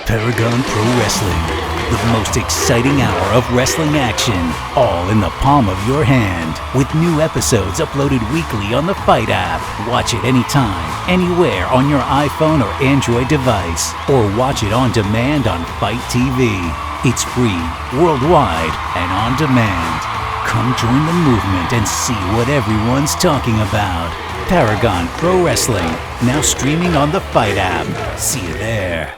Paragon Pro Wrestling, the most exciting hour of wrestling action, all in the palm of your hand, with new episodes uploaded weekly on the Fight app. Watch it anytime, anywhere on your iPhone or Android device, or watch it on demand on Fight TV. It's free, worldwide, and on demand. Come join the movement and see what everyone's talking about. Paragon Pro Wrestling, now streaming on the Fight app. See you there.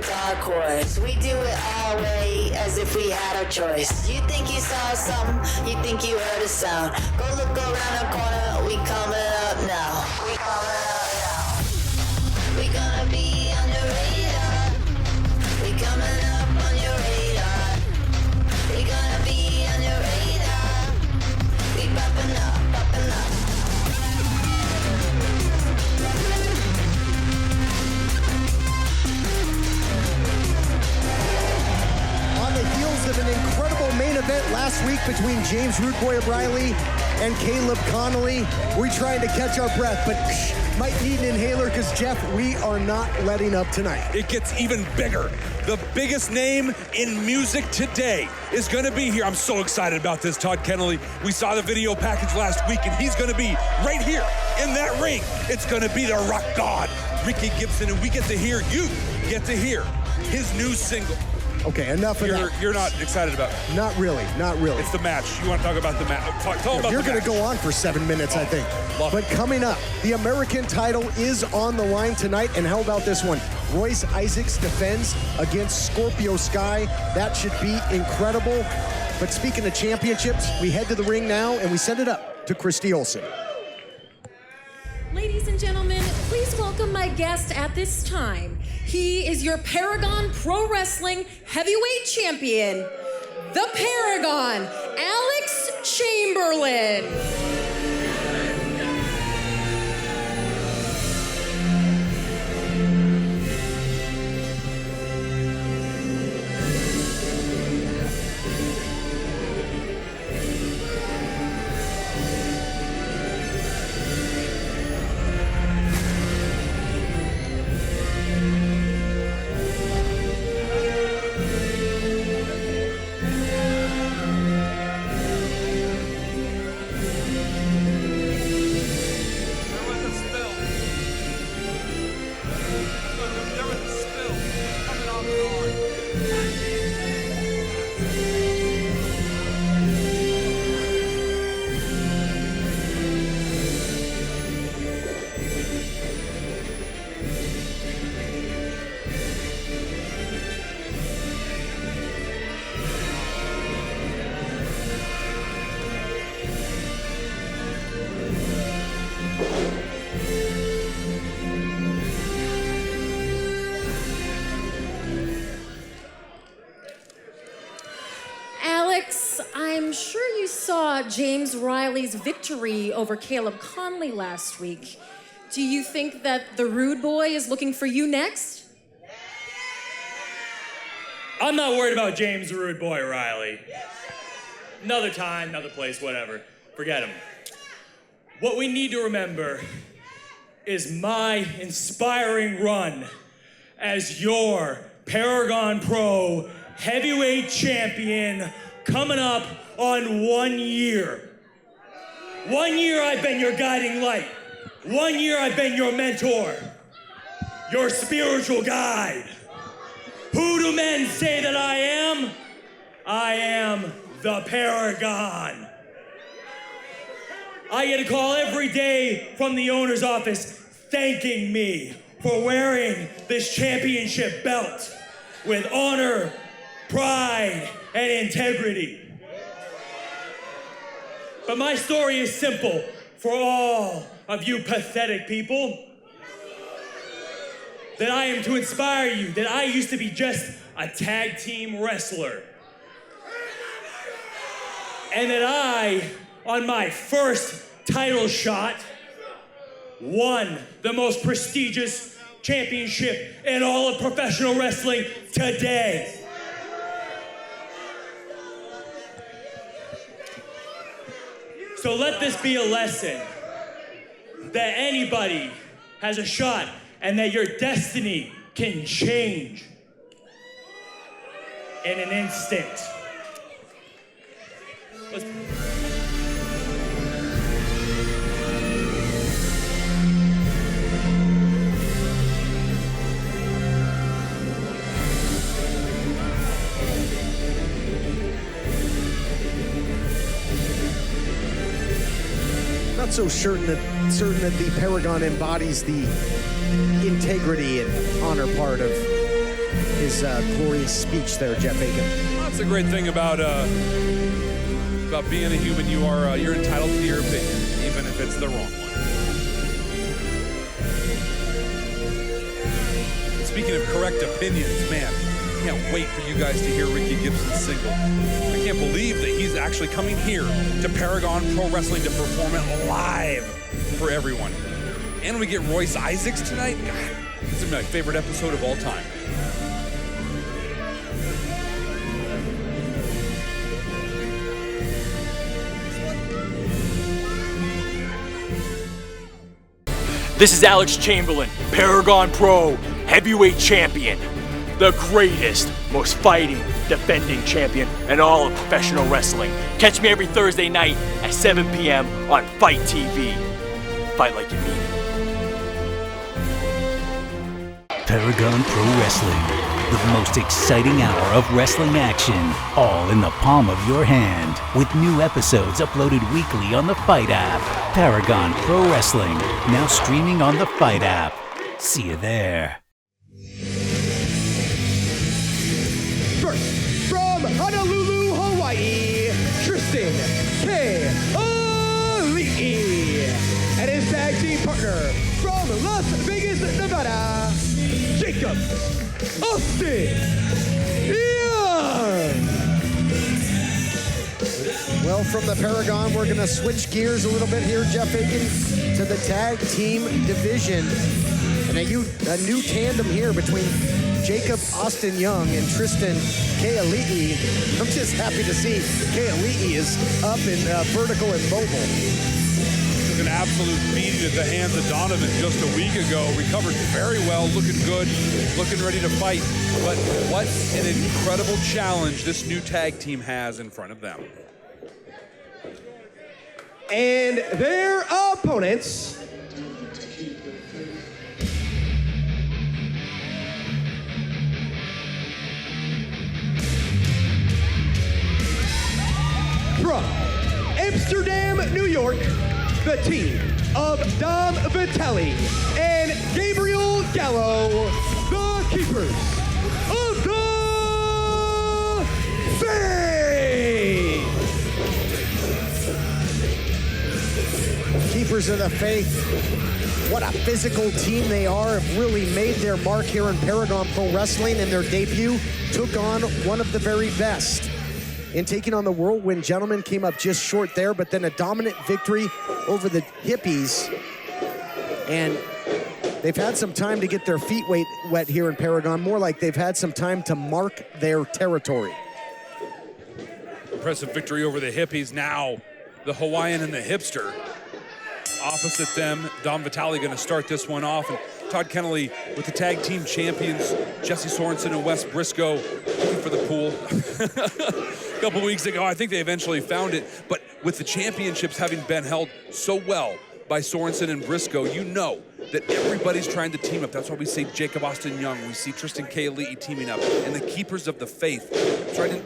Dark horse. We do it our way as if we had our choice. You think you saw something, you think you heard a sound. Go look around the corner, we coming up now. We coming up now. We gonna be on your radar. We coming up on your radar. We gonna be on your radar. We popping up, popping up. Of an incredible main event last week between James Rude Boy O'Reilly and Caleb Connolly. We're trying to catch our breath, but might need an inhaler because, Jeff, we are not letting up tonight. It gets even bigger. The biggest name in music today is going to be here. I'm so excited about this, Todd Kennelly. We saw the video package last week, and he's going to be right here in that ring. It's going to be the Rock God, Ricky Gibson, and we get to hear, you get to hear his new single. Okay, enough of that. You're not excited about it? Not really, not really. It's the match. You want to talk about the match? Tell them about the match. You're going to go on for 7 minutes, I think. But coming up, the American title is on the line tonight. And how about this one? Royce Isaacs defends against Scorpio Sky. That should be incredible. But speaking of championships, we head to the ring now, and we send it up to Christy Olson. Ladies and gentlemen, please welcome my guest at this time. He is your Paragon Pro Wrestling Heavyweight Champion, the Paragon, Alex Chamberlain. I'm sure you saw James Riley's victory over Caleb Conley last week. Do you think that the Rude Boy is looking for you next? I'm not worried about James the Rude Boy Riley. Another time, another place, whatever. Forget him. What we need to remember is my inspiring run as your Paragon Pro Heavyweight Champion coming up on 1 year. 1 year I've been your guiding light. 1 year I've been your mentor, your spiritual guide. Who do men say that I am? I am the Paragon. I get a call every day from the owner's office thanking me for wearing this championship belt with honor, pride, and integrity. But my story is simple for all of you pathetic people. That I am to inspire you, that I used to be just a tag team wrestler. And that I, on my first title shot, won the most prestigious championship in all of professional wrestling today. So let this be a lesson that anybody has a shot and that your destiny can change in an instant. Not so certain that the Paragon embodies the integrity and honor part of his glorious speech there, Jeff Aiken. That's the great thing about being a human. You're entitled to your opinion, even if it's the wrong one. Speaking of correct opinions, man, I can't wait for you guys to hear Ricky Gibson's single. I can't believe that he's actually coming here to Paragon Pro Wrestling to perform it live for everyone. And we get Royce Isaacs tonight. God, this is my favorite episode of all time. This is Alex Chamberlain, Paragon Pro Heavyweight Champion. The greatest, most fighting, defending champion in all of professional wrestling. Catch me every Thursday night at 7 p.m. on Fight TV. Fight like you mean it. Paragon Pro Wrestling, the most exciting hour of wrestling action, all in the palm of your hand, with new episodes uploaded weekly on the Fight app. Paragon Pro Wrestling, now streaming on the Fight app. See you there. First, from Honolulu, Hawaii, Tristin and his tag team partner from Las Vegas, Nevada, Jacob Austin Young. Well, from the Paragon, we're going to switch gears a little bit here, Jeff Aiken, to the tag team division. And a new tandem here between Jacob Austin Young and Tristin Keali'i. I'm just happy to see Keali'i is up and vertical and mobile. Took an absolute beating at the hands of Donovan just a week ago. Recovered very well, looking good, looking ready to fight. But what an incredible challenge this new tag team has in front of them. And their opponents, from Amsterdam, New York, the team of Dom Vitelli and Gabriel Gallo, the keepers of the faith. Keepers of the Faith, what a physical team they are, have really made their mark here in Paragon Pro Wrestling, and their debut took on one of the very best. In taking on the Whirlwind Gentlemen, came up just short there, but then a dominant victory over the Hippies. And they've had some time to get their feet wet here in Paragon, more like they've had some time to mark their territory. Impressive victory over the Hippies. Now the Hawaiian and the Hipster opposite them. Dom Vitelli going to start this one off, and Todd Kennelly with the tag team champions, Jesse Sorensen and Wes Briscoe, looking for the pool. A couple weeks ago, I think they eventually found it, but with the championships having been held so well by Sorensen and Briscoe, you know that everybody's trying to team up. That's why we see Jacob Austin Young, we see Tristin Keali'i teaming up, and the Keepers of the Faith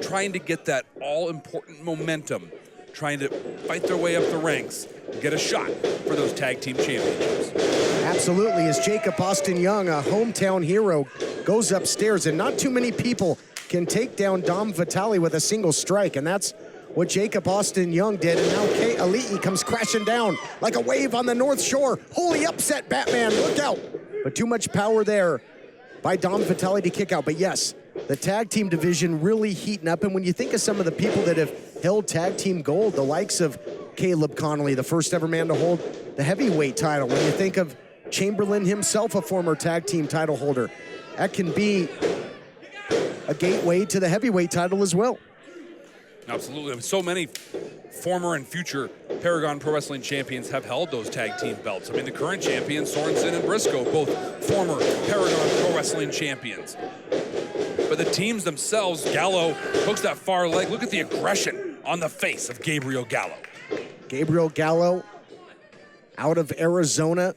trying to get that all-important momentum, trying to fight their way up the ranks, get a shot for those tag team championships. Absolutely, as Jacob Austin Young, a hometown hero, goes upstairs, and not too many people can take down Dom Vitelli with a single strike, and that's what Jacob Austin Young did, and now Keali'i comes crashing down like a wave on the North Shore. Holy upset, Batman, look out. But too much power there by Dom Vitelli to kick out. But yes, the tag team division really heating up, and when you think of some of the people that have held tag team gold, the likes of Caleb Connolly, the first ever man to hold the heavyweight title, when you think of Chamberlain himself, a former tag team title holder, that can be a gateway to the heavyweight title as well. Absolutely. So many former and future Paragon Pro Wrestling champions have held those tag team belts. I mean, the current champions, Sorensen and Briscoe, both former Paragon Pro Wrestling champions. But the teams themselves, Gallo hooks that far leg. Look at the aggression on the face of Gabriel Gallo. Gabriel Gallo, out of Arizona,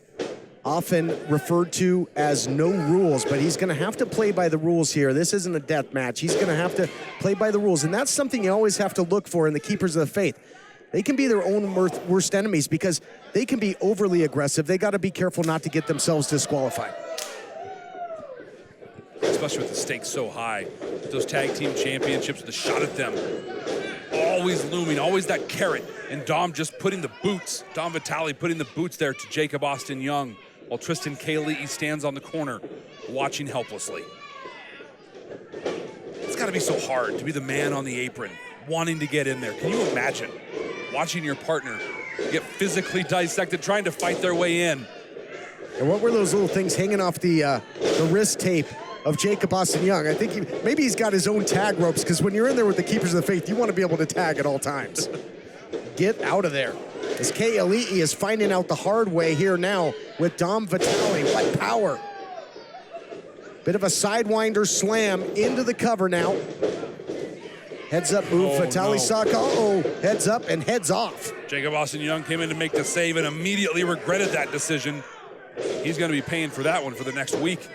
often referred to as no rules, but he's going to have to play by the rules here. This isn't a death match. He's going to have to play by the rules, and that's something you always have to look for in the keepers of the faith. They can be their own worst enemies because they can be overly aggressive. They got to be careful not to get themselves disqualified. Especially with the stakes so high. Those tag team championships, the shot at them, always looming, always that carrot. And Dom just putting the boots, Dom Vitale putting the boots there to Jacob Austin Young, while Tristin Kaylee stands on the corner, watching helplessly. It's got to be so hard to be the man on the apron, wanting to get in there. Can you imagine watching your partner get physically dissected, trying to fight their way in? And what were those little things hanging off the wrist tape of Jacob Austin Young? I think maybe he's got his own tag ropes, because when you're in there with the keepers of the faith, you want to be able to tag at all times. Get out of there. As Kay Elite is finding out the hard way here now with Dom Vitale. What power. Bit of a sidewinder slam into the cover now. Heads up move, Vitale Saka, heads up and heads off. Jacob Austin Young came in to make the save and immediately regretted that decision. He's going to be paying for that one for the next week.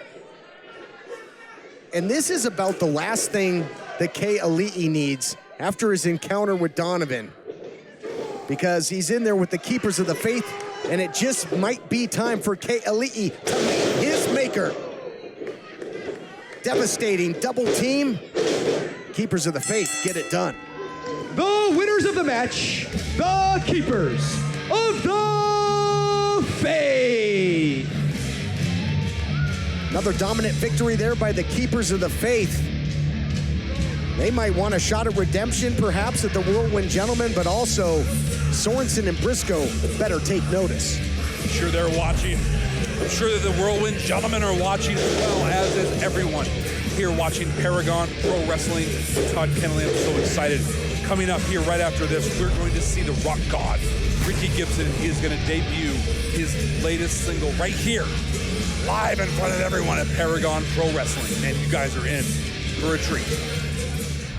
And this is about the last thing that Kay Elite needs after his encounter with Donovan, because he's in there with the keepers of the faith, and it just might be time for Kay Elite to meet his maker. Devastating double team. Keepers of the faith get it done. The winners of the match, the keepers of the faith. Another dominant victory there by the keepers of the faith. They might want a shot at redemption, perhaps, at the Whirlwind Gentlemen, but also Sorensen and Briscoe better take notice. I'm sure they're watching. I'm sure that the Whirlwind Gentlemen are watching, as well as is everyone here watching Paragon Pro Wrestling. Todd Kennelly, I'm so excited. Coming up here right after this, we're going to see the Rock God, Ricky Gibson. He is going to debut his latest single right here, live in front of everyone at Paragon Pro Wrestling. And you guys are in for a treat.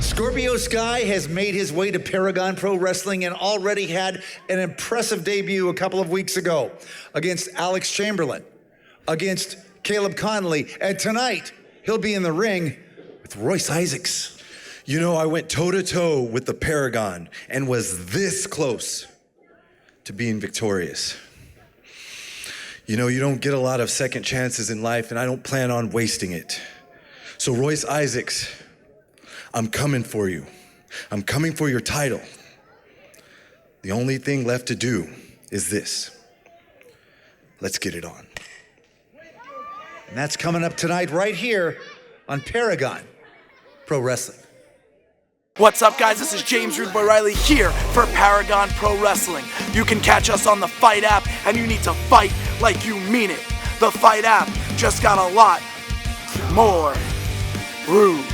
Scorpio Sky has made his way to Paragon Pro Wrestling and already had an impressive debut a couple of weeks ago against Alex Chamberlain, against Caleb Conley, and tonight he'll be in the ring with Royce Isaacs. You know, I went toe-to-toe with the Paragon and was this close to being victorious. You know, you don't get a lot of second chances in life, and I don't plan on wasting it. So Royce Isaacs, I'm coming for you. I'm coming for your title. The only thing left to do is this. Let's get it on. And that's coming up tonight right here on Paragon Pro Wrestling. What's up, guys? This is James Rude Boy Riley here for Paragon Pro Wrestling. You can catch us on the Fight app, and you need to fight like you mean it. The Fight app just got a lot more rude.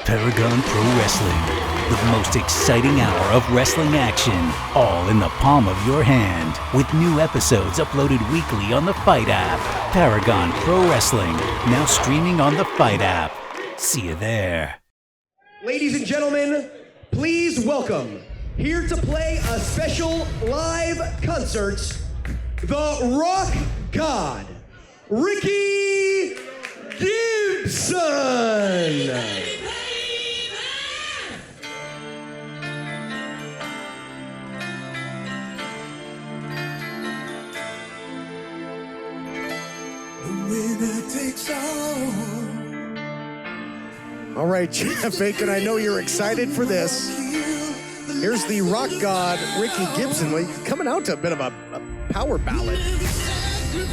Paragon Pro Wrestling, the most exciting hour of wrestling action, all in the palm of your hand, with new episodes uploaded weekly on the Fight app. Paragon Pro Wrestling, now streaming on the Fight app. See you there. Ladies and gentlemen, please welcome, here to play a special live concert, the Rock God, Ricky Gibson. All right, Jeff Bacon, I know you're excited for this. Here's the Rock God, Ricky Gibson, coming out to a bit of a power ballad.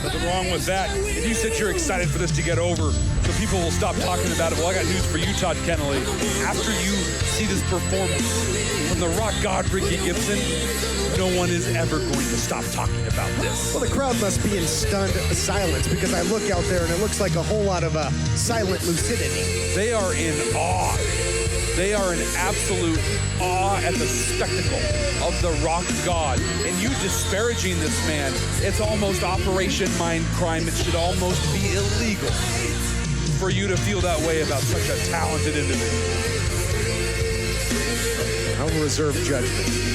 Nothing wrong with that. If you said you're excited for this to get over so people will stop talking about it, well, I got news for you, Todd Kennelly. After you see this performance from the Rock God, Ricky Gibson, no one is ever going to stop talking about this. Well, the crowd must be in stunned silence, because I look out there and it looks like a whole lot of silent lucidity. They are in awe. They are in absolute awe at the spectacle of the Rock God. And you disparaging this man, it's almost Operation Mind Crime. It should almost be illegal for you to feel that way about such a talented individual. I'll reserve judgment.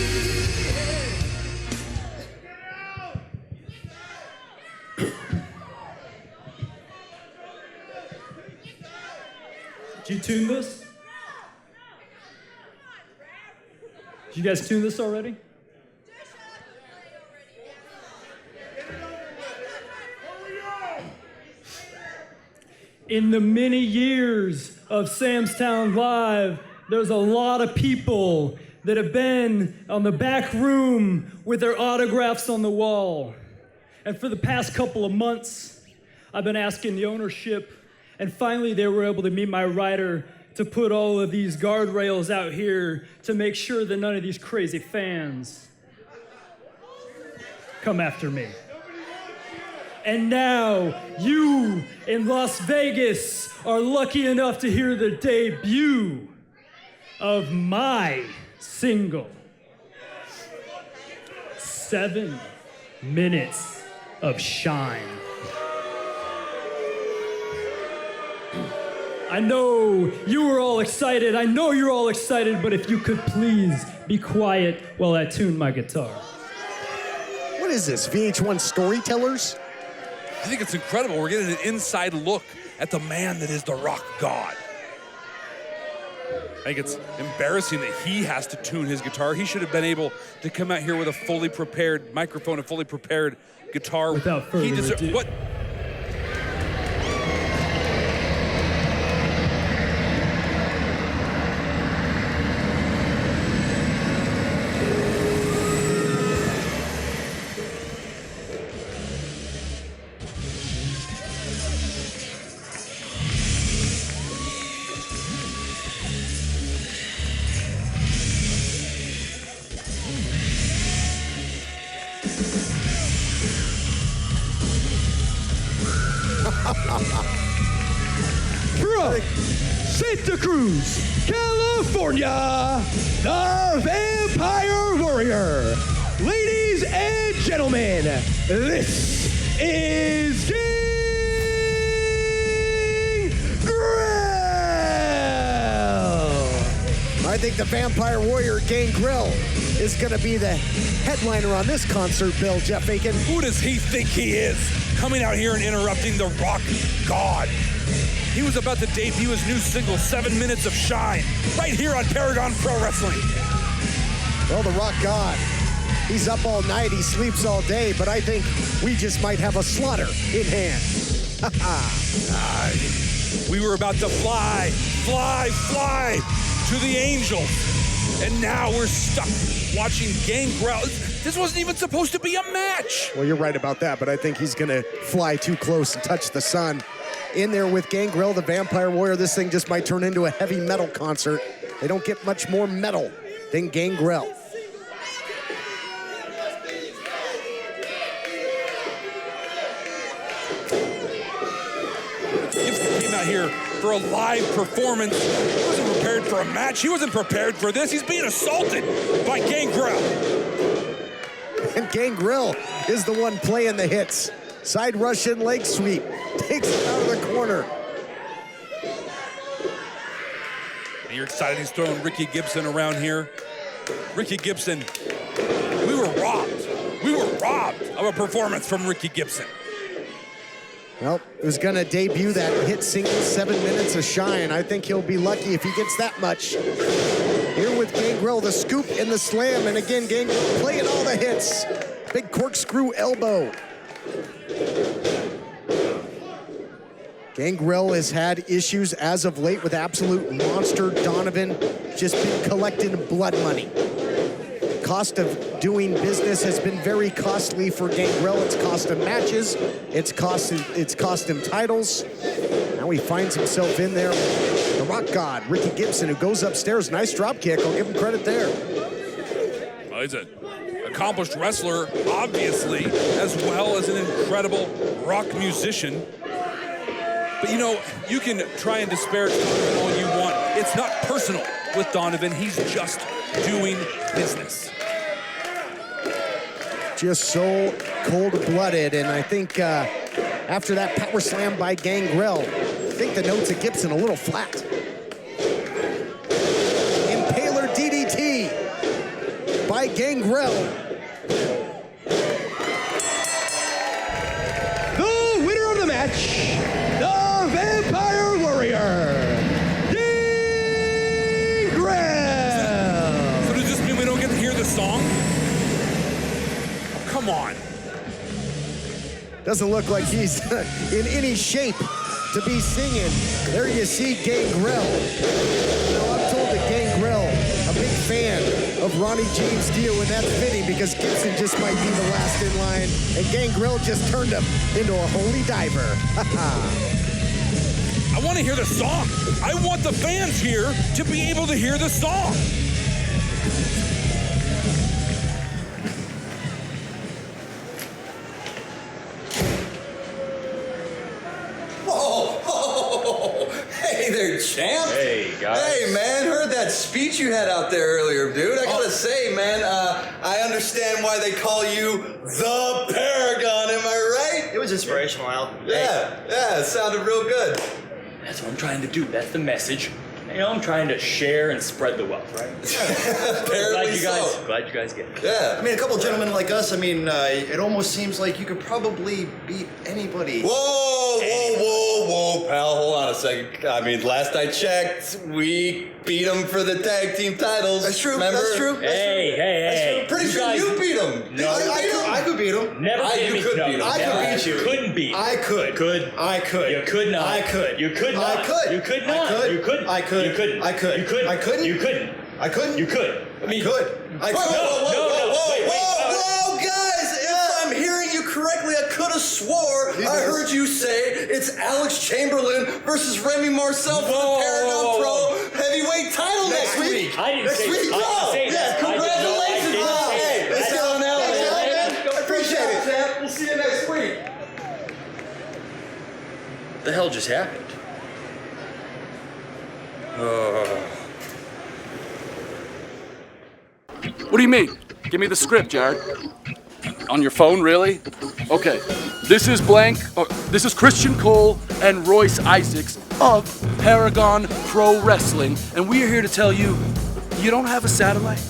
Did you tune this? Did you guys tune this already? In the many years of Sam's Town Live, there's a lot of people that have been on the back room with their autographs on the wall. And for the past couple of months, I've been asking the ownership, and finally they were able to meet my rider to put all of these guardrails out here to make sure that none of these crazy fans come after me. And now you in Las Vegas are lucky enough to hear the debut of my single. 7 minutes of shine. I know you were all excited. I know you're all excited, but if you could please be quiet while I tune my guitar. What is this, VH1 Storytellers? I think it's incredible. We're getting an inside look at the man that is the Rock God. I think it's embarrassing that he has to tune his guitar. He should have been able to come out here with a fully prepared microphone, a fully prepared guitar. Without further ado. What? From Santa Cruz, California, the Vampire Warrior. Ladies and gentlemen, this is Gangrel! I think the Vampire Warrior Gangrel is going to be the headliner on this concert bill, Jeff Aiken. Who does he think he is? Coming out here and interrupting the Rock God. He was about to debut his new single, 7 Minutes of Shine, right here on Paragon Pro Wrestling. Well, the Rock God, he's up all night, he sleeps all day, but I think we just might have a slaughter in hand. We were about to fly to the Angels. And now we're stuck watching Gangrel. This wasn't even supposed to be a match. Well, you're right about that, but I think he's going to fly too close and touch the sun. In there with Gangrel, the Vampire Warrior, this thing just might turn into a heavy metal concert. They don't get much more metal than Gangrel. Gibson came out here for a live performance. He wasn't prepared for a match. He wasn't prepared for this. He's being assaulted by Gangrel. And Gangrel is the one playing the hits. Side Russian leg sweep. Takes it out of the corner. And you're excited he's throwing Ricky Gibson around here. Ricky Gibson, we were robbed. We were robbed of a performance from Ricky Gibson. Well, it was going to debut that hit single, 7 Minutes of Shine. I think he'll be lucky if he gets that much. Here with Gangrel, the scoop and the slam. And again, Gangrel playing all the hits. Big corkscrew elbow. Gangrel has had issues as of late with Absolute Monster Donovan. Just been collecting blood money. Cost of doing business has been very costly for Gangrel. It's cost him matches. It's cost him titles. Now he finds himself in there. The Rock God, Ricky Gibson, who goes upstairs. Nice drop kick. I'll give him credit there. Well, he's an accomplished wrestler, obviously, as well as an incredible rock musician. But you know, you can try and disparage all you want. It's not personal. with Donovan. He's just doing business. Just so cold-blooded, and I think after that power slam by Gangrel, I think the notes of Gibson a little flat. Impaler DDT by Gangrel. The winner of the match, the Vampire Warrior, Gangrel. So does this mean we don't get to hear the song? Come on. Doesn't look like he's in any shape to be singing. There you see Gangrel. Now, I'm told that Gangrel, a big fan of Ronnie James Dio, and that's fitting because Gibson just might be the last in line, and Gangrel just turned him into a holy diver. I want to hear the song. I want the fans here to be able to hear the song. Hey there, champ. Hey, guys. Hey, man, heard that speech you had out there earlier, dude. I gotta say, man, I understand why they call you the Paragon, am I right? It was inspirational, Al. Yeah, it sounded real good. That's what I'm trying to do. That's the message. You know, I'm trying to share and spread the wealth, right? Apparently so. Glad you guys get it. Yeah. I mean, a couple gentlemen like us, I mean, it almost seems like you could probably beat anybody. Whoa, pal. Hold on a second. I mean, last I checked, we beat them for the tag team titles. That's true. Remember? That's true. Hey. Pretty sure you beat them. No, I could beat him. Never beat me. You could beat him. I could beat you. Couldn't beat. I could. I could. You could not. I could. You could not. I could. You could not. I could. You couldn't. I could. You couldn't. I could. You couldn't. I couldn't. You couldn't. I couldn't. You could. I mean, could. I could. Whoa, guys! If I'm hearing you correctly, I could have swore I heard you say it's Alex Chamberlain versus Remy Marcel for the Paragon Pro heavyweight title next week. I didn't say week. that. Congratulations, pal. Hey, let's get on out. I appreciate it, champ. We'll see you next week. The hell just happened? What do you mean? Give me the script, Jared. On your phone, really? Okay. This is blank. This is Christian Cole and Royce Isaacs of Paragon Pro Wrestling, and we are here to tell you, you don't have a satellite,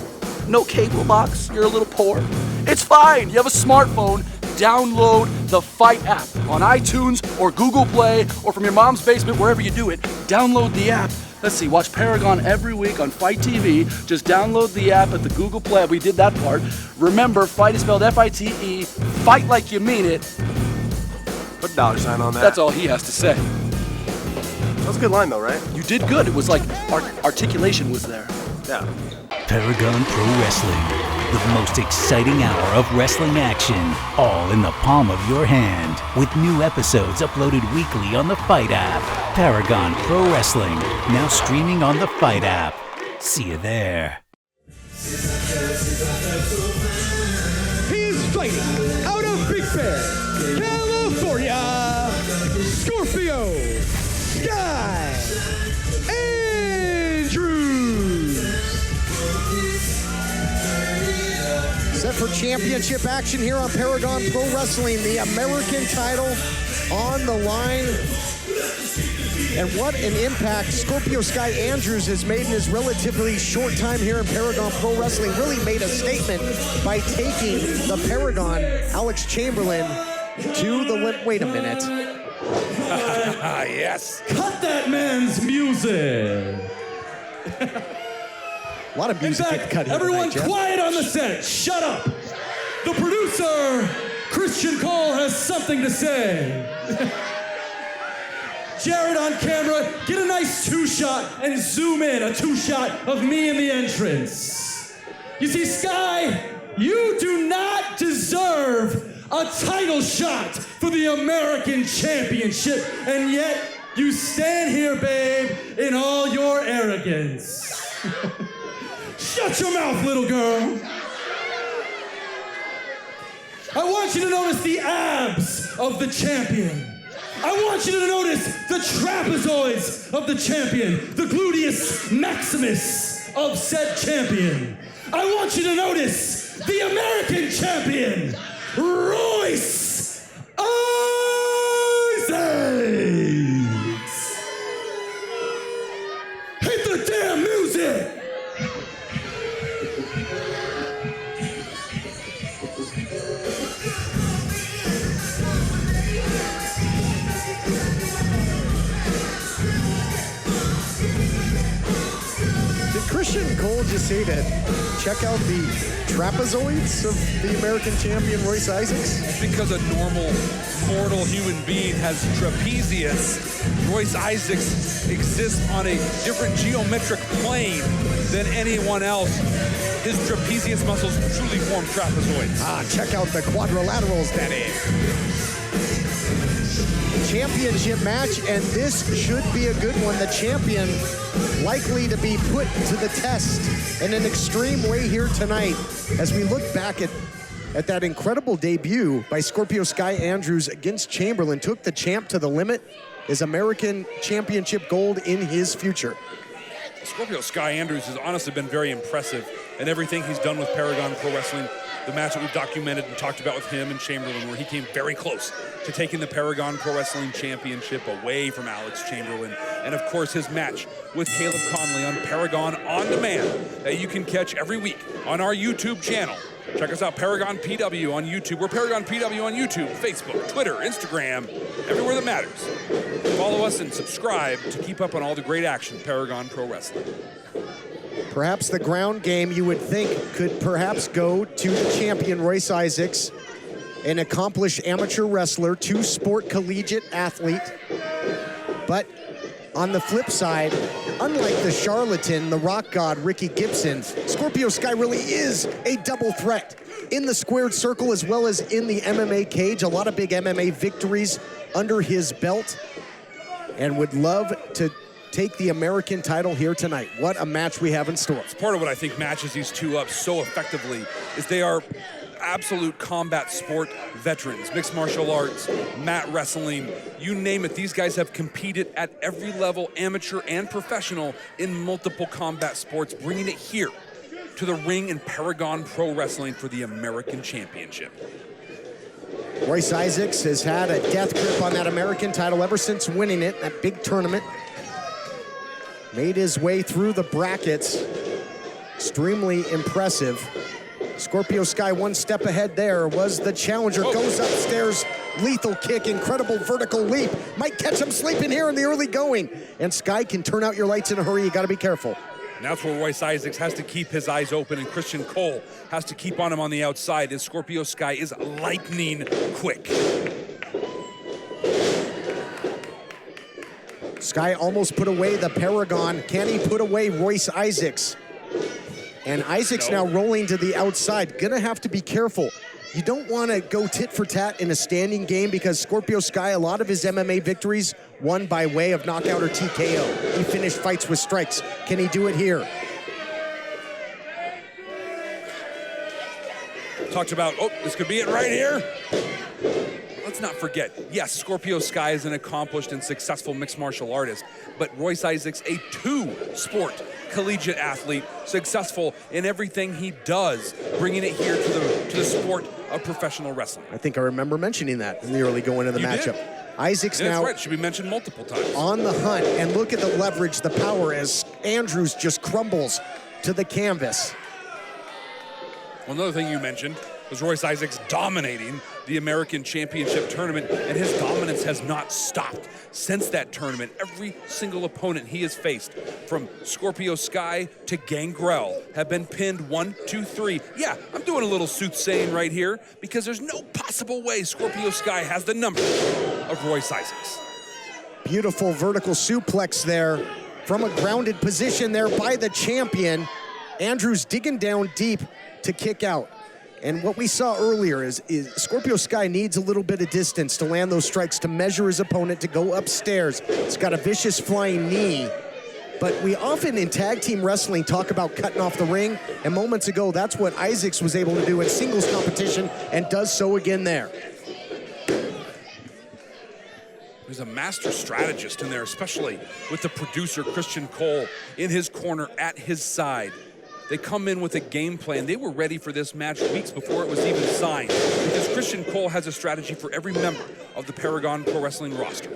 no cable box, you're a little poor. It's fine. You have a smartphone. Download the Fight app on iTunes or Google Play or from your mom's basement, wherever you do it. Download the app. Let's see, watch Paragon every week on Fight TV. Just download the app at the Google Play. We did that part. Remember, Fight is spelled F-I-T-E. Fight like you mean it. Put a $ sign on that. That's all he has to say. That was a good line, though, right? You did good. It was like articulation was there. Yeah. Paragon Pro Wrestling, the most exciting hour of wrestling action, all in the palm of your hand, with new episodes uploaded weekly on the Fight app. Paragon Pro Wrestling, now streaming on the Fight app. See you there. He's fighting out of Big Bear, California, Scorpio, Sky, Andrews. Set for championship action here on Paragon Pro Wrestling. The American title on the line. And what an impact Scorpio Sky Andrews has made in his relatively short time here in Paragon Pro Wrestling. Really made a statement by taking the Paragon, Alex Chamberlain, to the limit. Wait a minute. Yes. Cut that man's music. A lot of music getting cut here everyone tonight, Jeff. quiet on the set. Shut up. The producer, Christian Cole, has something to say. Jared on camera, get a nice two-shot and zoom in, a two-shot of me in the entrance. You see, Sky, you do not deserve a title shot for the American Championship, and yet you stand here, babe, in all your arrogance. Shut your mouth, little girl. I want you to notice the abs of the champion. I want you to notice the trapezoids of the champion, the gluteus maximus of said champion, I want you to notice the American champion, Royce Isaacs. Hit the damn music. Christian Cole just say to check out the trapezoids of the American champion Royce Isaacs? Because a normal mortal human being has trapezius, Royce Isaacs exists on a different geometric plane than anyone else. His trapezius muscles truly form trapezoids. Check out the quadrilaterals, Daddy. Championship match, and this should be a good one. The champion likely to be put to the test in an extreme way here tonight as we look back at that incredible debut by Scorpio Sky Andrews against Chamberlain. Took the champ to the limit. His American Championship gold in his future. Scorpio Sky Andrews has honestly been very impressive in everything he's done with Paragon Pro Wrestling. The match that we've documented and talked about with him and Chamberlain, where he came very close to taking the Paragon Pro Wrestling Championship away from Alex Chamberlain. And of course, his match with Caleb Conley on Paragon On Demand that you can catch every week on our YouTube channel. Check us out, Paragon PW on YouTube. We're Paragon PW on YouTube, Facebook, Twitter, Instagram, everywhere that matters. Follow us and subscribe to keep up on all the great action, Paragon Pro Wrestling. Perhaps the ground game you would think could perhaps go to the champion Royce Isaacs, an accomplished amateur wrestler, two-sport collegiate athlete. But on the flip side, unlike the charlatan, the rock god Ricky Gibson, Scorpio Sky really is a double threat in the squared circle as well as in the MMA cage. A lot of big MMA victories under his belt, and would love to take the American title here tonight. What a match we have in store. It's part of what I think matches these two up so effectively is they are absolute combat sport veterans, mixed martial arts, mat wrestling, you name it. These guys have competed at every level, amateur and professional, in multiple combat sports, bringing it here to the ring in Paragon Pro Wrestling for the American Championship. Royce Isaacs has had a death grip on that American title ever since winning it, that big tournament. Made his way through the brackets. Extremely impressive. Scorpio Sky one step ahead there, was the challenger. Goes upstairs, lethal kick, incredible vertical leap. Might catch him sleeping here in the early going. And Sky can turn out your lights in a hurry. You gotta be careful. And that's where Royce Isaacs has to keep his eyes open, and Christian Cole has to keep on him on the outside, as Scorpio Sky is lightning quick. Sky almost put away the Paragon. Can he put away Royce Isaacs? And Isaacs now rolling to the outside. Gonna have to be careful. You don't want to go tit for tat in a standing game, because Scorpio Sky, a lot of his MMA victories won by way of knockout or TKO. He finished fights with strikes. Can he do it here? Talked about, this could be it right here. Let's not forget, yes, Scorpio Sky is an accomplished and successful mixed martial artist, but Royce Isaacs, a two-sport collegiate athlete, successful in everything he does, bringing it here to the sport of professional wrestling. I think I remember mentioning that in the early going of the matchup. Did. Isaacs yeah, now that's right. Should be mentioned multiple times. On the hunt, and look at the leverage, the power, as Andrews just crumbles to the canvas. Well, another thing you mentioned was Royce Isaacs dominating the American Championship tournament, and his dominance has not stopped since that tournament. Every single opponent he has faced, from Scorpio Sky to Gangrel, have been pinned 1, 2, 3. Yeah, I'm doing a little soothsaying right here, because there's no possible way Scorpio Sky has the number of Royce Isaacs. Beautiful vertical suplex there from a grounded position there by the champion. Andrews digging down deep to kick out. And what we saw earlier is Scorpio Sky needs a little bit of distance to land those strikes, to measure his opponent, to go upstairs. He's got a vicious flying knee. But we often in tag team wrestling talk about cutting off the ring, and moments ago, that's what Isaacs was able to do in singles competition, and does so again there. who's a master strategist in there, especially with the producer, Tristin in his corner at his side. They come in with a game plan. They were ready for this match weeks before it was even signed, because Tristin has a strategy for every member of the Paragon Pro Wrestling roster.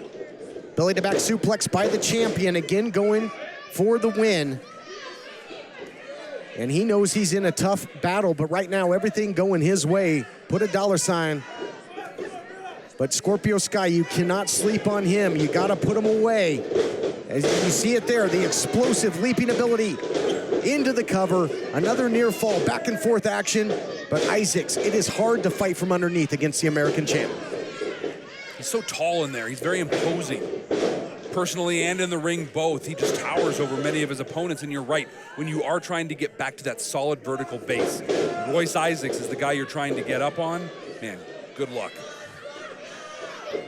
Belly to back suplex by the champion, again going for the win. And he knows he's in a tough battle, but right now everything going his way. Put a $sign. But Scorpio Sky, you cannot sleep on him. You gotta put him away. As you see it there, the explosive leaping ability into the cover. Another near fall, back and forth action. But Isaacs, it is hard to fight from underneath against the American champ. He's so tall in there. He's very imposing. Personally and in the ring both, he just towers over many of his opponents, and you're right, when you are trying to get back to that solid vertical base, Royce Isaacs is the guy you're trying to get up on. Man, good luck.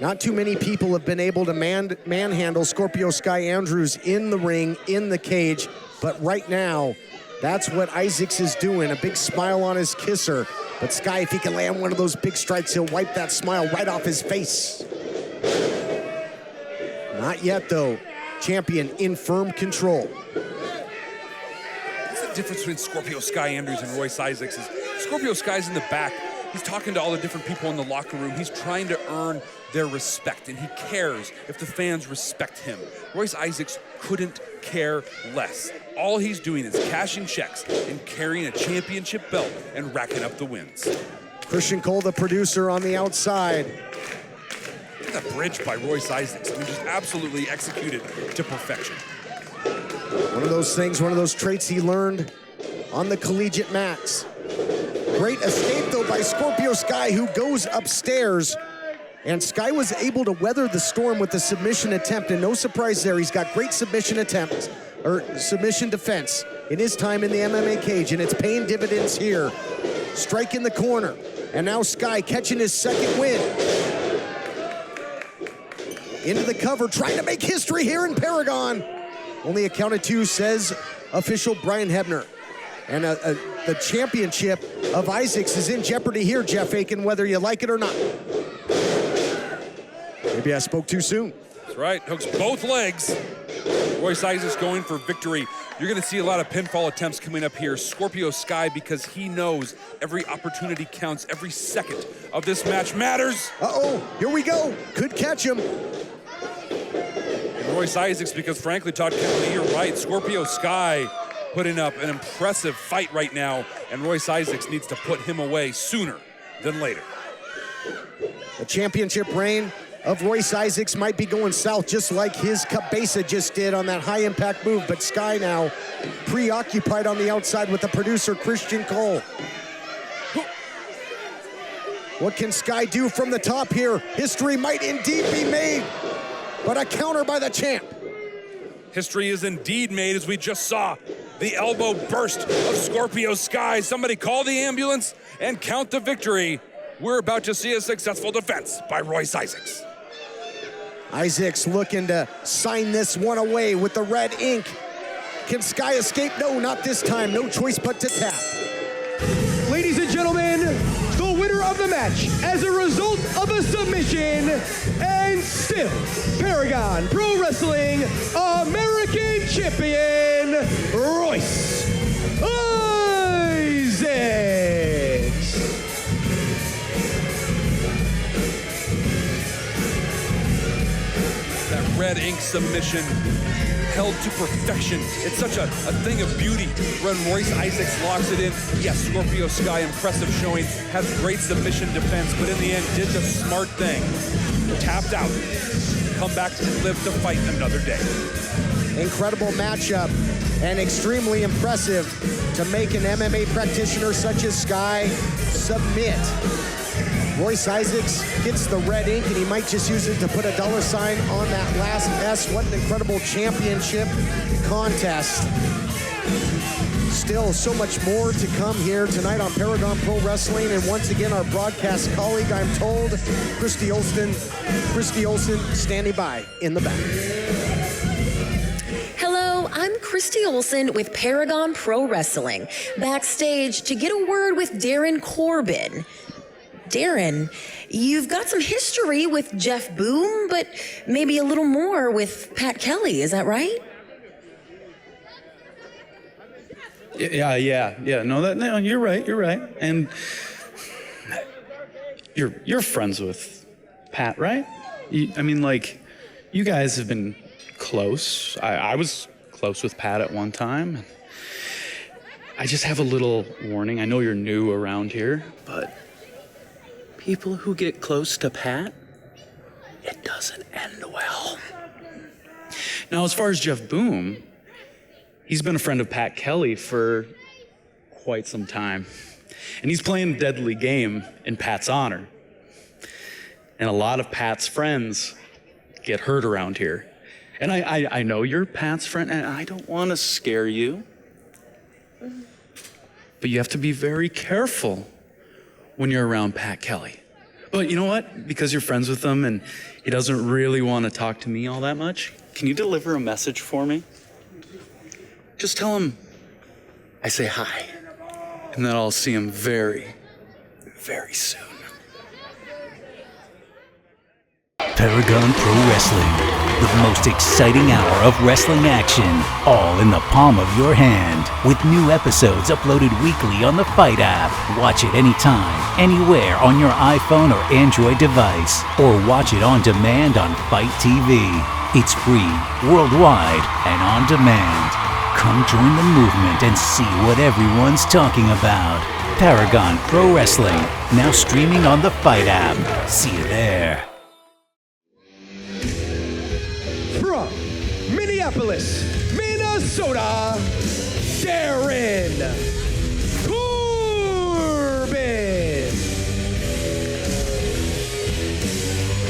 Not too many people have been able to manhandle Scorpio Sky Andrews in the ring, in the cage, but right now, that's what Isaacs is doing, a big smile on his kisser. But Sky, if he can land one of those big strikes, he'll wipe that smile right off his face. Not yet, though. Champion in firm control. What's the difference between Scorpio Sky Andrews and Royce Isaacs? Is Scorpio Sky's in the back. He's talking to all the different people in the locker room. He's trying to earn their respect, and he cares if the fans respect him. Royce Isaacs couldn't care less. All he's doing is cashing checks and carrying a championship belt and racking up the wins. Tristin, the producer, on the outside. Look at that bridge by Royce Isaacs. I mean, just absolutely executed to perfection. One of those things, one of those traits he learned on the collegiate mats. Great escape, though, by Scorpio Sky, who goes upstairs. And Sky was able to weather the storm with the submission attempt, and no surprise there, he's got great submission attempts, or submission defense in his time in the MMA cage, and it's paying dividends here. Strike in the corner, and now Sky catching his second win. Into the cover, trying to make history here in Paragon. Only a count of two, says official Brian Hebner. And the championship of Isaacs is in jeopardy here, Jeff Aiken, whether you like it or not. Maybe I spoke too soon. That's right, hooks both legs. Royce Isaacs going for victory. You're gonna see a lot of pinfall attempts coming up here. Scorpio Sky, because he knows every opportunity counts, every second of this match matters. Uh-oh, here we go. Could catch him. And Royce Isaacs, because frankly, Todd Kennedy, you're right. Scorpio Sky putting up an impressive fight right now, and Royce Isaacs needs to put him away sooner than later. The championship reign of Royce Isaacs might be going south, just like his Cabeza just did on that high-impact move, but Sky now preoccupied on the outside with the producer, Tristin. What can Sky do from the top here? History might indeed be made, but a counter by the champ. History is indeed made, as we just saw the elbow burst of Scorpio Sky. Somebody call the ambulance and count the victory. We're about to see a successful defense by Royce Isaacs. Isaacs looking to sign this one away with the red ink. Can Sky escape? No, not this time. No choice but to tap. Ladies and gentlemen, the winner of the match as a result of a submission, and still Paragon Pro Wrestling American Champion, Royce Isaacs. That red ink submission held to perfection. It's such a thing of beauty when Royce Isaacs locks it in. Yes, Scorpio Sky, impressive showing, has great submission defense, but in the end did the smart thing. Tapped out, come back and live to fight another day. Incredible matchup and extremely impressive to make an MMA practitioner such as Sky submit. Royce Isaacs gets the red ink, and he might just use it to put a $sign on that last S. What an incredible championship contest. Still so much more to come here tonight on Paragon Pro Wrestling. And once again, our broadcast colleague, I'm told, Christy Olsen standing by in the back. Hello, I'm Christy Olsen with Paragon Pro Wrestling, backstage to get a word with Darin Corbin. Darin, you've got some history with Jeff Boom, but maybe a little more with Pat Kelly, is that right? Yeah. No, you're right. And you're friends with Pat, right? You guys have been close. I was close with Pat at one time. I just have a little warning. I know you're new around here, but people who get close to Pat, it doesn't end well. Now, as far as Jeff Boom, he's been a friend of Pat Kelly for quite some time. And he's playing a deadly game in Pat's honor. And a lot of Pat's friends get hurt around here. And I know you're Pat's friend, and I don't want to scare you. But you have to be very careful when you're around Pat Kelly. But you know what? Because you're friends with him and he doesn't really want to talk to me all that much, can you deliver a message for me? Just tell him I say hi, and then I'll see him very, very soon. Paragon Pro Wrestling, the most exciting hour of wrestling action, all in the palm of your hand, with new episodes uploaded weekly on the Fight app. Watch it anytime, anywhere on your iPhone or Android device, or watch it on demand on Fight TV. It's free, worldwide, and on demand. Come join the movement and see what everyone's talking about. Paragon Pro Wrestling, now streaming on the Fight app. See you there. From Minneapolis, Minnesota, Darin Corbin.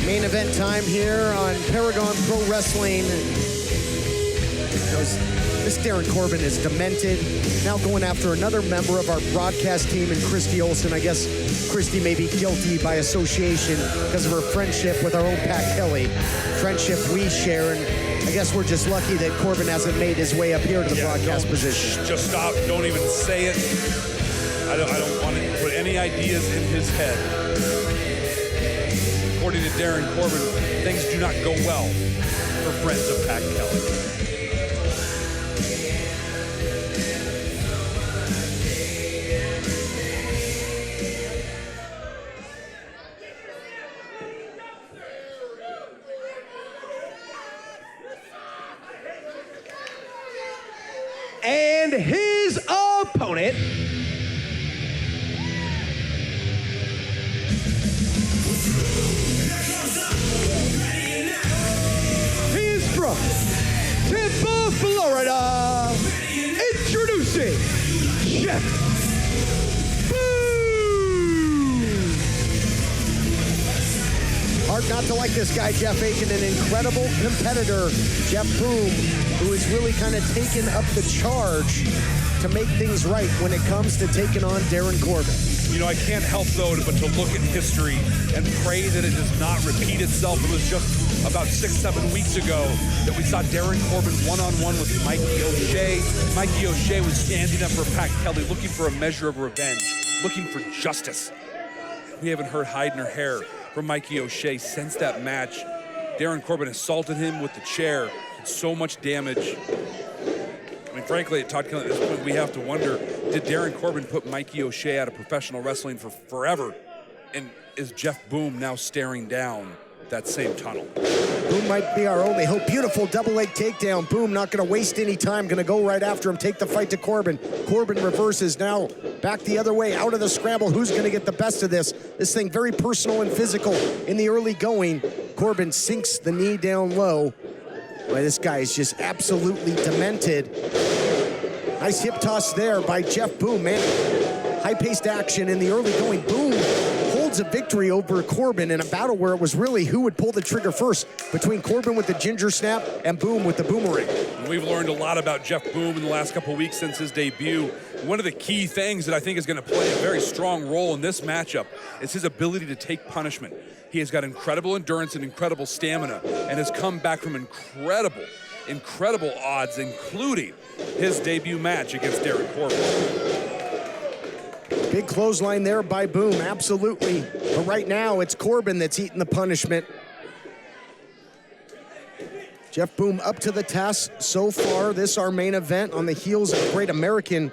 Main event time here on Paragon Pro Wrestling. This Darin Corbin is demented, now going after another member of our broadcast team, and Christy Olsen. I guess Christy may be guilty by association because of her friendship with our own Pat Kelly. Friendship we share, and I guess we're just lucky that Corbin hasn't made his way up here to the broadcast position. Just stop. Don't even say it. I don't want to put any ideas in his head. According to Darin Corbin, things do not go well for friends of Pat Kelly. And his opponent, he's from Tampa, Florida. Introducing Jeff Boom. Hard not to like this guy, Jeff Aiken, an incredible competitor. Jeff Boom, who has really kind of taken up the charge to make things right when it comes to taking on Darin Corbin. You know, I can't help, though, but to look at history and pray that it does not repeat itself. It was just about 6-7 weeks ago that we saw Darin Corbin one-on-one with Mikey O'Shea. Mikey O'Shea was standing up for Pat Kelly, looking for a measure of revenge, looking for justice. We haven't heard hide nor hair from Mikey O'Shea since that match. Darin Corbin assaulted him with the chair. So much damage. I mean, frankly, at Todd Kelly, at this point, we have to wonder, did Darin Corbin put Mikey O'Shea out of professional wrestling for forever? And is Jeff Boom now staring down that same tunnel? Boom might be our only hope. Beautiful double leg takedown. Boom not going to waste any time. Going to go right after him. Take the fight to Corbin. Corbin reverses now. Back the other way. Out of the scramble. Who's going to get the best of this? This thing very personal and physical in the early going. Corbin sinks the knee down low. Boy, this guy is just absolutely demented. Nice hip toss there by Jeff Boom, man. High-paced action in the early going. Boom holds a victory over Corbin in a battle where it was really who would pull the trigger first between Corbin with the ginger snap and Boom with the boomerang. We've learned a lot about Jeff Boom in the last couple weeks since his debut. One of the key things that I think is going to play a very strong role in this matchup is his ability to take punishment. He has got incredible endurance and incredible stamina and has come back from incredible odds, including his debut match against Darin Corbin. Big clothesline there by Boom, absolutely. But right now, it's Corbin that's eating the punishment. Jeff Boom up to the task so far. This our main event on the heels of a Great American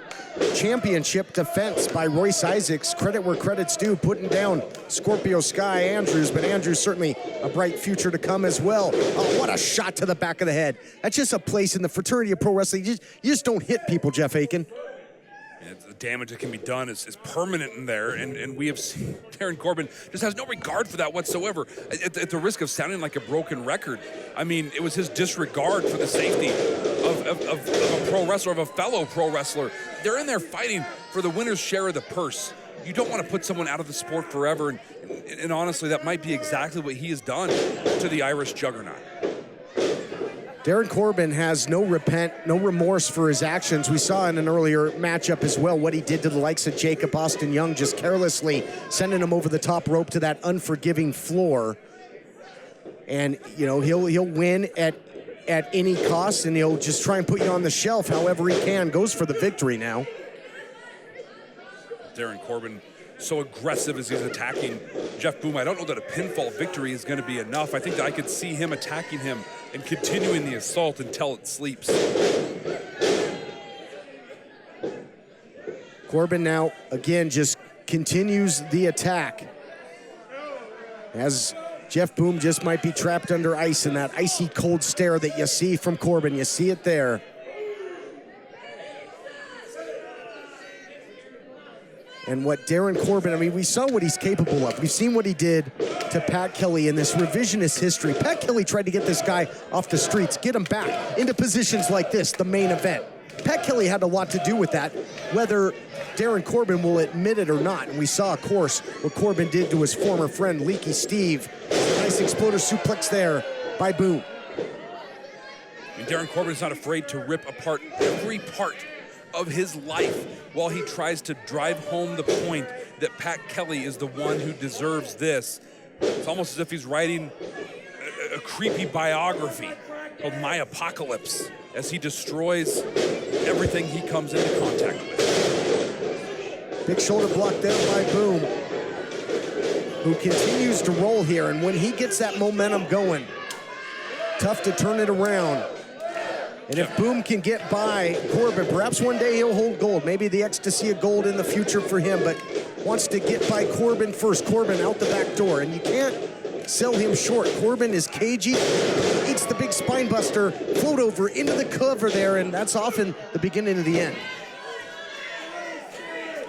Championship defense by Royce Isaacs. Credit where credit's due, putting down Scorpio Sky Andrews, but Andrews certainly a bright future to come as well. Oh, what a shot to the back of the head. That's just a place in the fraternity of pro wrestling. You just don't hit people, Jeff Aiken. The damage that can be done is permanent in there, and we have seen Darin Corbin just has no regard for that whatsoever. At the risk of sounding like a broken record, I mean, it was his disregard for the safety of a pro wrestler, of a fellow pro wrestler. They're in there fighting for the winner's share of the purse. You don't want to put someone out of the sport forever, and honestly, that might be exactly what he has done to the Irish juggernaut. Darin Corbin has no remorse for his actions. We saw in an earlier matchup as well what he did to the likes of Jacob Austin Young, just carelessly sending him over the top rope to that unforgiving floor. And you know he'll win at any cost, and he'll just try and put you on the shelf however he can. Goes for the victory now. Darin Corbin so aggressive as he's attacking Jeff Boom. I don't know that a pinfall victory is going to be enough. I think that I could see him attacking him and continuing the assault until it sleeps. Corbin now, again, just continues the attack. As Jeff Boom just might be trapped under ice in that icy cold stare that you see from Corbin. You see it there. And what Darin Corbin, I mean, we saw what he's capable of. We've seen what he did to Pat Kelly in this revisionist history. Pat Kelly tried to get this guy off the streets, get him back into positions like this, the main event. Pat Kelly had a lot to do with that, whether Darin Corbin will admit it or not. And we saw, of course, what Corbin did to his former friend, Leaky Steve. Nice exploder suplex there by Boom. And Darin Corbin is not afraid to rip apart every part of his life while he tries to drive home the point that Pat Kelly is the one who deserves this. It's almost as if he's writing a creepy biography called My Apocalypse as he destroys everything he comes into contact with. Big shoulder block there by Boom, who continues to roll here, and when he gets that momentum going, tough to turn it around. And if Boom can get by Corbin, perhaps one day he'll hold gold. Maybe the ecstasy of gold in the future for him, but wants to get by Corbin first. Corbin out the back door, and you can't sell him short. Corbin is cagey, eats the big spine buster, float over into the cover there, and that's often the beginning of the end.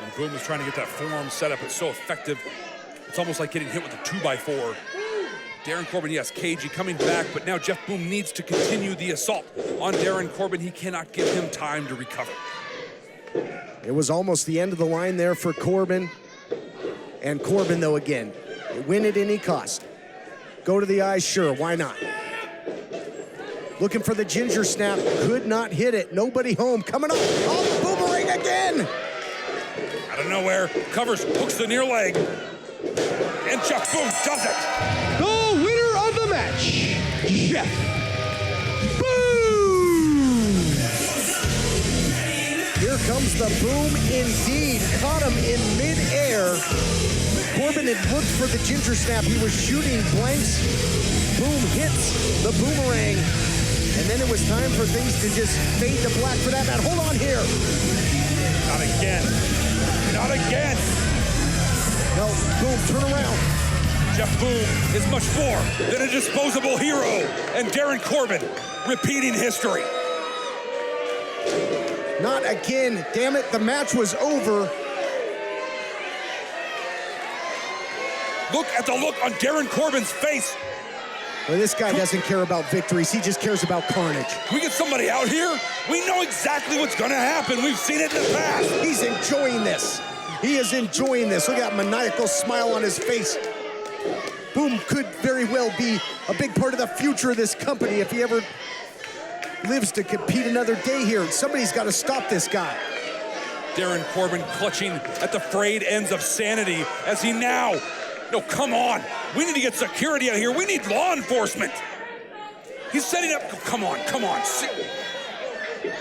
And Boom is trying to get that forearm set up. It's so effective. It's almost like getting hit with a 2x4. Darin Corbin, yes, cagey, coming back, but now Jeff Boom needs to continue the assault on Darin Corbin. He cannot give him time to recover. It was almost the end of the line there for Corbin. And Corbin, though, again, win at any cost. Go to the eyes, sure, why not? Looking for the ginger snap, could not hit it. Nobody home, coming up, oh, boomerang again! Out of nowhere, covers, hooks the near leg, and Jeff Boom does it! The winner of the match, Jeff Boom! Here comes the Boom indeed. Caught him in mid-air. Corbin had looked for the ginger snap. He was shooting blanks. Boom hits the boomerang. And then it was time for things to just fade to black for that match. Hold on here. Not again. Not again. No, Boom, turn around. Jeff Boom is much more than a disposable hero. And Darin Corbin repeating history. Not again. Damn it, the match was over. Look at the look on Darin Corbin's face. Well, this guy doesn't care about victories. He just cares about carnage. Can we get somebody out here? We know exactly what's going to happen. We've seen it in the past. He's enjoying this. He is enjoying this. Look at that maniacal smile on his face. Boom could very well be a big part of the future of this company if he ever lives to compete another day here. Somebody's got to stop this guy. Darin Corbin clutching at the frayed ends of sanity as he now... No, come on. We need to get security out here. We need law enforcement. He's setting up... Come on, come on.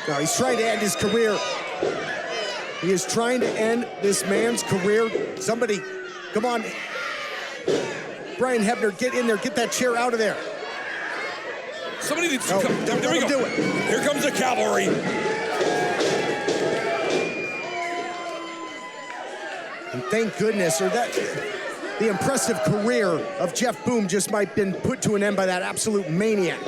No, he's trying to end his career. He is trying to end this man's career. Somebody, come on. Brian Hebner, get in there. Get that chair out of there. Somebody needs to come. There we go. Do it. Here comes the cavalry. And thank goodness, or that the impressive career of Jeff Boom just might have been put to an end by that absolute maniac.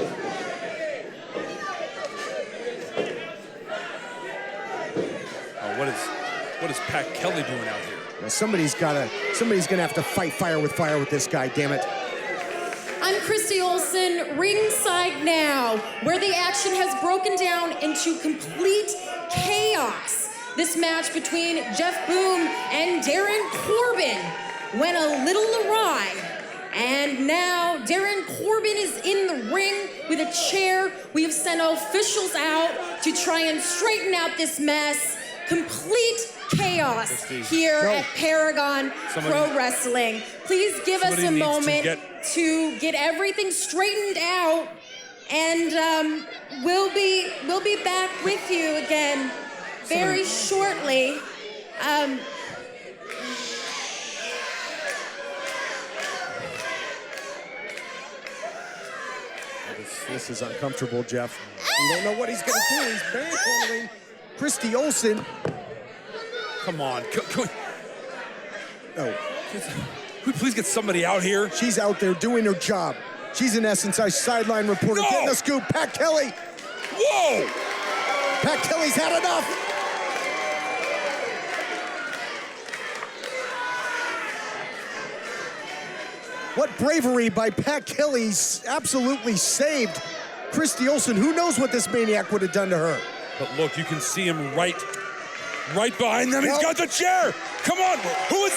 What is Pat Kelly doing out here? Now somebody's gonna have to fight fire with this guy, damn it. I'm Christy Olson, ringside now, where the action has broken down into complete chaos. This match between Jeff Boom and Darin Corbin went a little awry. And now Darin Corbin is in the ring with a chair. We have sent officials out to try and straighten out this mess. Complete chaos here at Paragon Pro Wrestling. Please give us a moment to get everything straightened out, and we'll be back with you again very shortly. This is uncomfortable, Jeff. We don't know what he's gonna do. He's manhandling Christy Olson. Come on. No. Can we please get somebody out here? She's out there doing her job. She's in essence our sideline reporter. Getting the scoop. Pat Kelly. Whoa! Pat Kelly's had enough. What bravery by Pat Kelly's absolutely saved Christy Olson. Who knows what this maniac would have done to her? But look, you can see him right behind them. He's got the chair. Come on. Who is...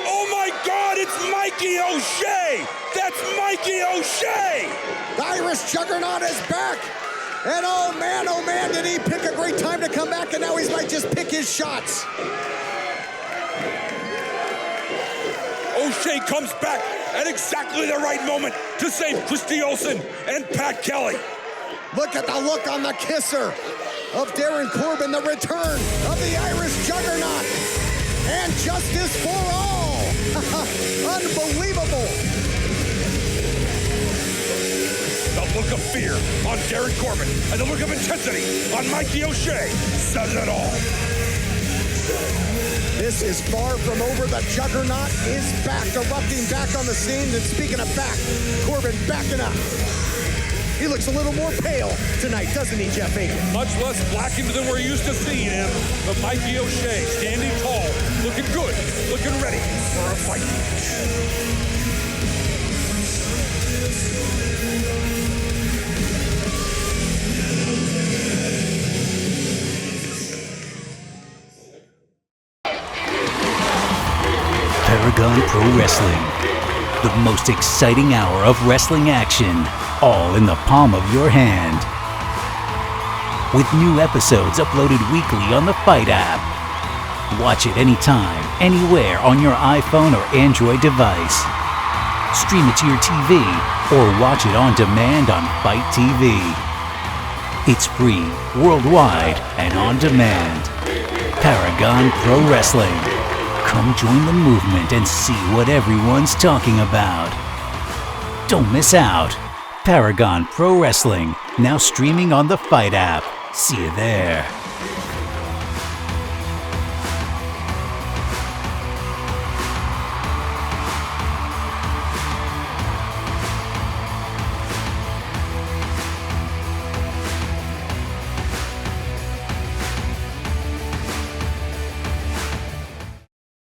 Oh, my God, it's Mikey O'Shea. That's Mikey O'Shea. The Irish Juggernaut is back. And oh, man, did he pick a great time to come back, and now he might just pick his shots. O'Shea comes back at exactly the right moment to save Christy Olson and Pat Kelly. Look at the look on the kisser of Darin Corbin, the return of the Irish Juggernaut, and justice for all. Unbelievable. The look of fear on Darin Corbin and the look of intensity on Mikey O'Shea says it all. This is far from over. The Juggernaut is back, erupting back on the scene. And speaking of back, Corbin backing up. He looks a little more pale tonight, doesn't he, Jeff Aiken? Much less blackened than we're used to seeing him. But Mikey O'Shea standing tall, looking good, looking ready for a fight. Paragon Pro Wrestling, the most exciting hour of wrestling action, all in the palm of your hand. With new episodes uploaded weekly on the Fight app. Watch it anytime, anywhere on your iPhone or Android device. Stream it to your TV or watch it on demand on Fight TV. It's free, worldwide, and on demand. Paragon Pro Wrestling. Come join the movement and see what everyone's talking about. Don't miss out. Paragon Pro Wrestling, now streaming on the Fight app. See you there.